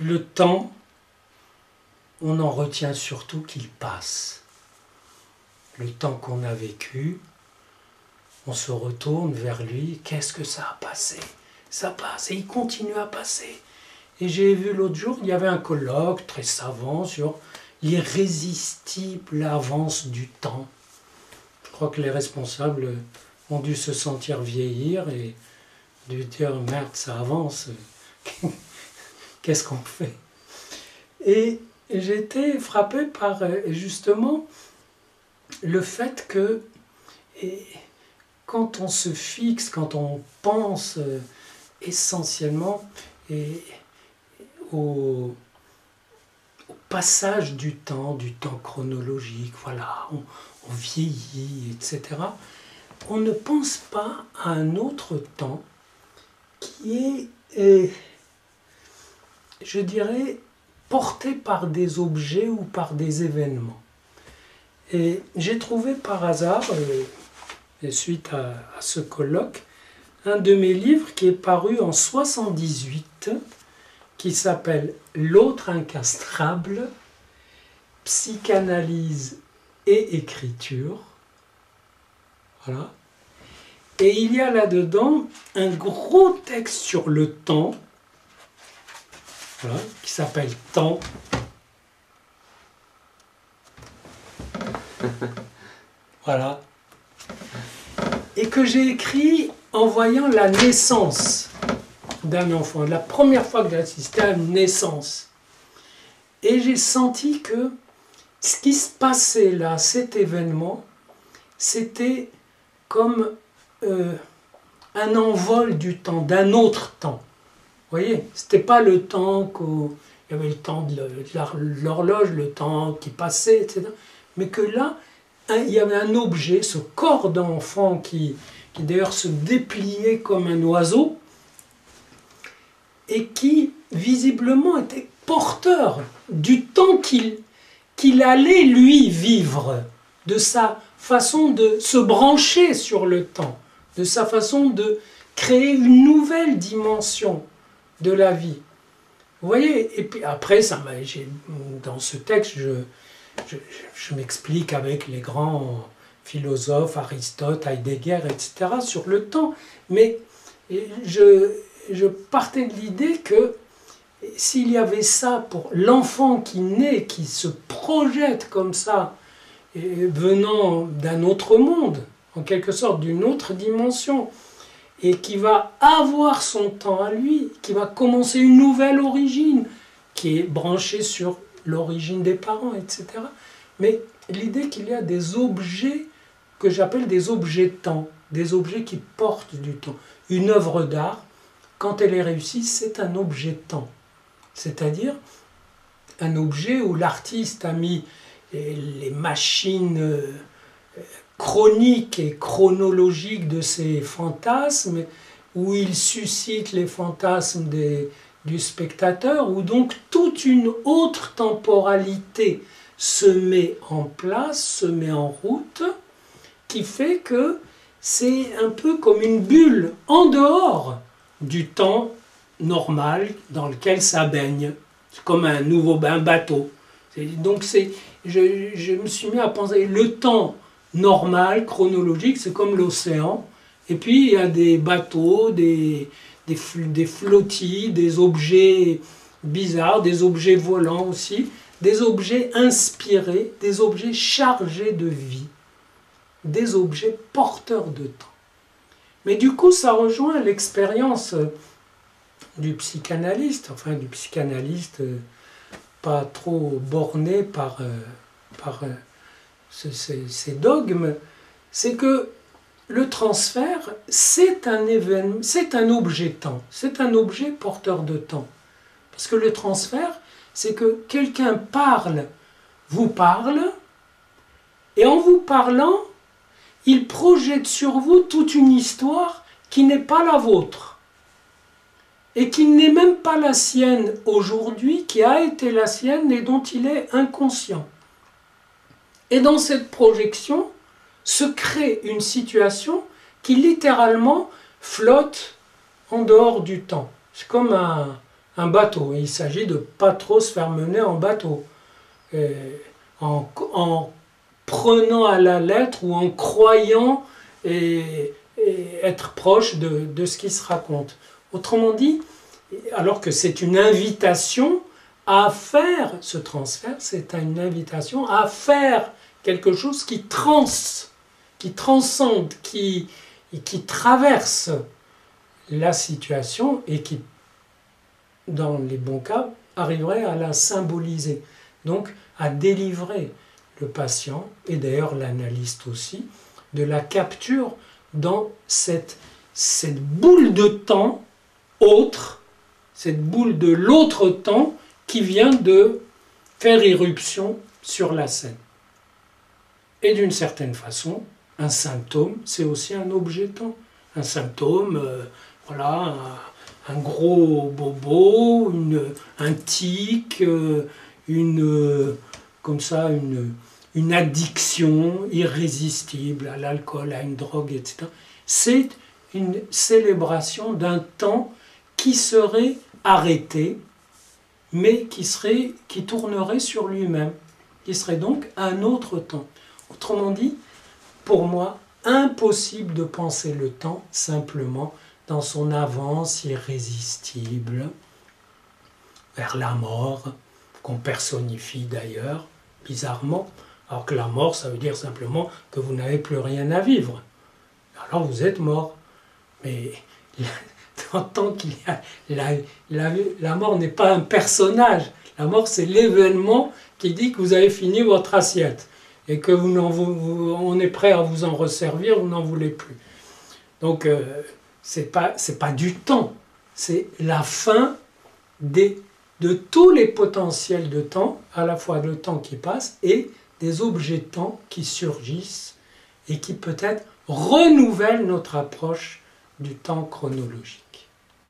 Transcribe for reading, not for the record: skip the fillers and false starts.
le temps, on en retient surtout qu'il passe. Le temps qu'on a vécu, on se retourne vers lui, qu'est-ce que ça a passé? Ça passe, et il continue à passer. Et j'ai vu l'autre jour, il y avait un colloque très savant sur l'irrésistible avance du temps. Je crois que les responsables ont dû se sentir vieillir et dû dire merde, ça avance, qu'est-ce qu'on fait? Et j'ai été frappé par justement le fait que quand on se fixe, quand on pense essentiellement au passage du temps chronologique, voilà, on vieillit, etc. On ne pense pas à un autre temps qui est, je dirais, porté par des objets ou par des événements. Et j'ai trouvé par hasard, suite à ce colloque, un de mes livres qui est paru en 78, qui s'appelle « L'autre incastrable, psychanalyse et écriture ». Voilà. Et il y a là-dedans un gros texte sur le temps, voilà, qui s'appelle « Temps ». Voilà. Et que j'ai écrit en voyant la naissance d'un enfant, la première fois que j'ai assisté à une naissance. Et j'ai senti que ce qui se passait là, cet événement, c'était comme un envol du temps, d'un autre temps. Vous voyez, c'était pas le temps qu'il y avait le temps de l'horloge, le temps qui passait, etc. Mais que là, il y avait un objet, ce corps d'enfant qui d'ailleurs se dépliait comme un oiseau et qui visiblement était porteur du temps qu'il allait lui vivre, de sa façon de se brancher sur le temps, de sa façon de créer une nouvelle dimension de la vie. Vous voyez, et puis après, dans ce texte, je m'explique avec les grands philosophes, Aristote, Heidegger, etc., sur le temps. Mais je partais de l'idée que s'il y avait ça pour l'enfant qui naît, qui se projette comme ça, venant d'un autre monde, en quelque sorte d'une autre dimension, et qui va avoir son temps à lui, qui va commencer une nouvelle origine, qui est branchée sur l'origine des parents, etc. Mais l'idée qu'il y a des objets que j'appelle des objets temps, des objets qui portent du temps. Une œuvre d'art, quand elle est réussie, c'est un objet temps. C'est-à-dire un objet où l'artiste a mis les machines chroniques et chronologiques de ses fantasmes, où il suscite les fantasmes du spectateur, où donc toute une autre temporalité se met en place, se met en route, qui fait que c'est un peu comme une bulle en dehors du temps normal dans lequel ça baigne. C'est comme un bateau. Donc je me suis mis à penser, le temps normal, chronologique, c'est comme l'océan, et puis il y a des bateaux, des flottilles, des objets bizarres, des objets volants aussi, des objets inspirés, des objets chargés de vie, des objets porteurs de temps. Mais du coup, ça rejoint l'expérience du psychanalyste, enfin du psychanalyste pas trop borné par ces dogmes, c'est que le transfert, c'est un événement, c'est un objet temps, c'est un objet porteur de temps. Parce que le transfert, c'est que quelqu'un vous parle, et en vous parlant, il projette sur vous toute une histoire qui n'est pas la vôtre, et qui n'est même pas la sienne aujourd'hui, qui a été la sienne et dont il est inconscient. Et dans cette projection se crée une situation qui littéralement flotte en dehors du temps. C'est comme un bateau. Il s'agit de ne pas trop se faire mener en bateau. En prenant à la lettre ou en croyant et être proche de ce qui se raconte. Autrement dit, alors que c'est une invitation à faire ce transfert, c'est une invitation à faire quelque chose qui transcende, qui traverse la situation et qui, dans les bons cas, arriverait à la symboliser, donc à délivrer le patient, et d'ailleurs l'analyste aussi, de la capture dans cette boule de temps autre, cette boule de l'autre temps qui vient de faire irruption sur la scène. Et d'une certaine façon, un symptôme, c'est aussi un objet temps. Un symptôme, voilà, un gros bobo, un tic, comme ça, une addiction irrésistible à l'alcool, à une drogue, etc. C'est une célébration d'un temps qui serait arrêté, mais qui tournerait sur lui-même, qui serait donc un autre temps. Autrement dit, pour moi, impossible de penser le temps simplement dans son avance irrésistible vers la mort, qu'on personnifie d'ailleurs, bizarrement, alors que la mort, ça veut dire simplement que vous n'avez plus rien à vivre. Alors vous êtes mort. Mais tant qu'il y a la mort n'est pas un personnage. La mort, c'est l'événement qui dit que vous avez fini votre assiette et que on est prêt à vous en resservir, vous n'en voulez plus. Donc, c'est pas du temps, c'est la fin de tous les potentiels de temps, à la fois le temps qui passe et des objets de temps qui surgissent et qui peut-être renouvellent notre approche du temps chronologique.